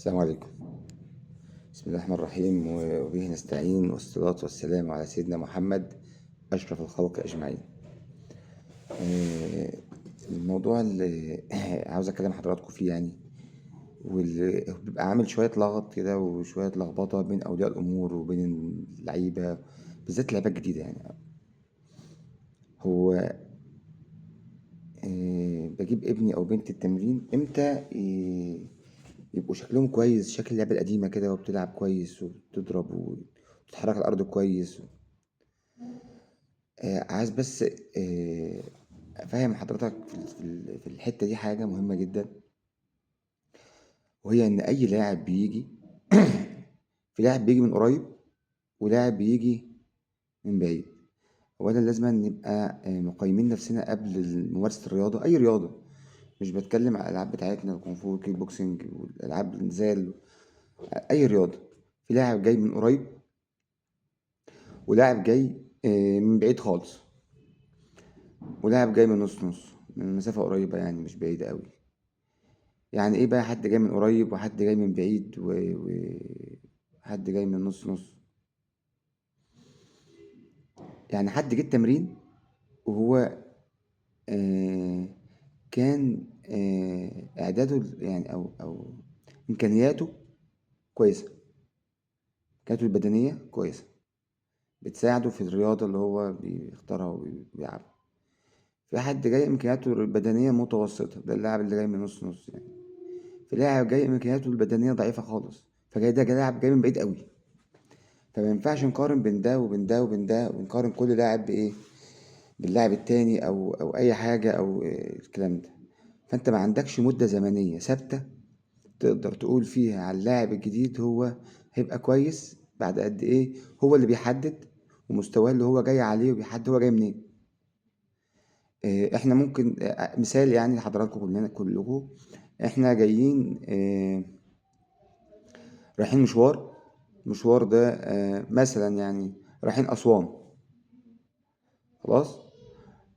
السلام عليكم. بسم الله الرحمن الرحيم وبه نستعين والصلاة والسلام على سيدنا محمد أشرف الخلق أجمعين. آه، الموضوع اللي عاوز أكلم حضراتكم فيه يعني، واللي بيبقى عامل شوية لغط كده وشوية لخبطة بين أولياء الأمور وبين اللعيبة، بالذات اللعيبة الجديدة يعني. هو بجيب ابني أو بنتي التمرين إمتى يبقوا شكلهم كويس، شكل اللعبة القديمة كده، وبتلعب كويس وبتضرب وتتحرك على الأرض كويس. عايز بس أفهم حضرتك في الحتة دي حاجة مهمة جدا، وهي إن أي لاعب بيجي في لاعب بيجي من قريب ولاعب بيجي من بعيد. أولا لازم نبقى مقيمين نفسنا قبل ممارسة الرياضة، أي رياضة. مش بتكلم على الألعاب بتاعتنا، الكونغ فو والكيك بوكسنج والألعاب النزال، أي رياضة. في لاعب جاي من قريب ولاعب جاي من بعيد خالص، ولاعب جاي من نص نص، من مسافة قريبة يعني مش بعيدة قوي. يعني ايه بقى حد جاي من قريب وحد جاي من بعيد وحد جاي من نص نص؟ يعني حد جه التمرين وهو آه كان اعداده يعني او امكانياته كويسة، امكانياته البدنية كويسة، بتساعده في الرياضة اللي هو بيختارها وبيلعبها. في حد جاي امكانياته البدنية متوسطة، ده اللاعب اللي جاي من نص نص يعني. في لاعب جاي امكانياته البدنية ضعيفة خالص، فجاي ده جاي لاعب جاي من بعيد قوي. فما ينفعش نقارن بين ده وبين ده وبين ده، ونقارن كل لاعب بايه، باللاعب التاني او اي حاجة او الكلام ده. فانت ما عندكش مدة زمنية ثابتة تقدر تقول فيها على اللاعب الجديد هو هيبقى كويس بعد قد ايه. هو اللي بيحدد، ومستواه اللي هو جاي عليه، وبيحدد هو جاي منين. احنا ممكن مثال يعني لحضراتكم كلنا كلكم، احنا جايين رايحين مشوار ده مثلا يعني رايحين أسوان. خلاص.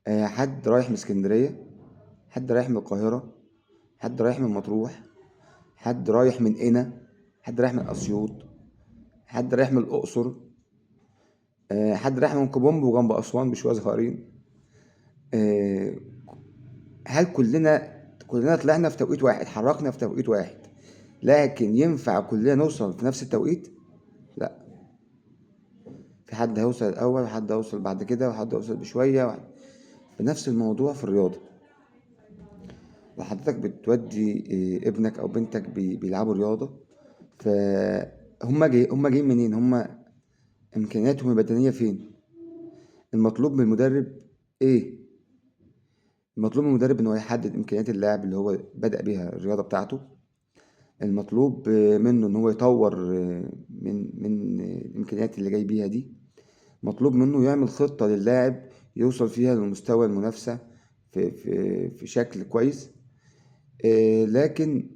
حد رايح من اسكندرية، حد رايح من القاهرة، حد رايح من مطروح، حد رايح من قنا، حد رايح من أسيوط، حد رايح من الأقصر، حد رايح من كوبومبو وجنب أسوان بشوية صغيرين. آه، هل كلنا طلعنا في توقيت واحد، اتحركنا في توقيت واحد، لكن ينفع كلنا نوصل في نفس التوقيت؟ لا. في حد هيوصل الأول، وحد هيوصل بعد كده، وحد هيوصل بشوية. بنفس الموضوع في الرياضة. وحضرتك بتودي ابنك أو بنتك بيلعبوا رياضة، هم جايين منين، هم إمكانياتهم البدنية فين، المطلوب من المدرب إيه. المطلوب من المدرب إن هو يحدد إمكانيات اللاعب اللي هو بدأ بيها الرياضة بتاعته. المطلوب منه إن هو يطور من الإمكانيات اللي جاي بيها دي. مطلوب منه يعمل خطة للاعب يوصل فيها لمستوى المنافسة في شكل كويس. لكن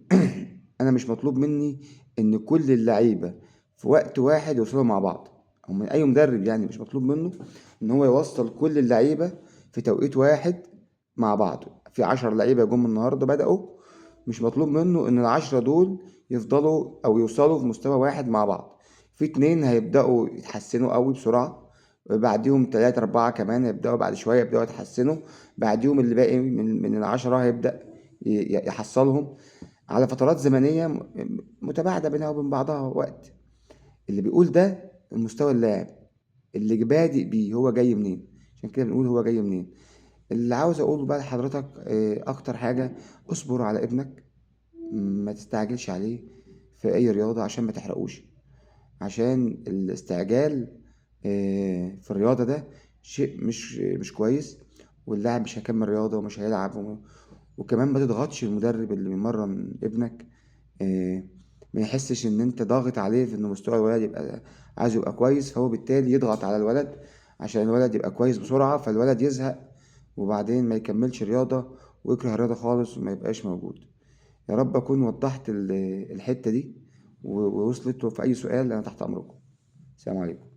انا مش مطلوب مني ان كل اللعيبه في وقت واحد يوصلوا مع بعض، او من اي مدرب يعني مش مطلوب منه ان هو يوصل كل اللعيبه في توقيت واحد مع بعض. في 10 لعيبه جم النهارده بدأوا، مش مطلوب منه ان ال10 دول يفضلوا او يوصلوا في مستوى واحد مع بعض. في 2 هيبدأوا يتحسنوا قوي بسرعة، بعديهم 3 4 كمان هيبدأوا بعد شوية يبدأوا يتحسنوا، بعديهم اللي باقي من ال10 هيبدأ يحصلهم على فترات زمنية متباعدة بينها وبين بعضها وقت. اللي بيقول ده المستوى اللاعب اللي بادئ بيه هو جاي منين. عشان كده بنقول هو جاي منين. اللي عاوز اقوله بقى لحضرتك اكتر حاجة، اصبر على ابنك، ما تستعجلش عليه في اي رياضة عشان ما تحرقوش. عشان الاستعجال في الرياضة ده شيء مش كويس، واللاعب مش هيكمل رياضة ومش هيلعب وكمان ما تضغطش المدرب اللي بيمرن ابنك. آه، ما يحسش ان انت ضاغط عليه في ان مستوى الولد يبقى عايز يبقى كويس، فهو بالتالي يضغط على الولد عشان الولد يبقى كويس بسرعة، فالولد يزهق وبعدين ما يكملش رياضة ويكره الرياضة خالص وما يبقاش موجود. يا رب اكون وضحت الحتة دي ووصلت. له في اي سؤال انا تحت امركم. السلام عليكم.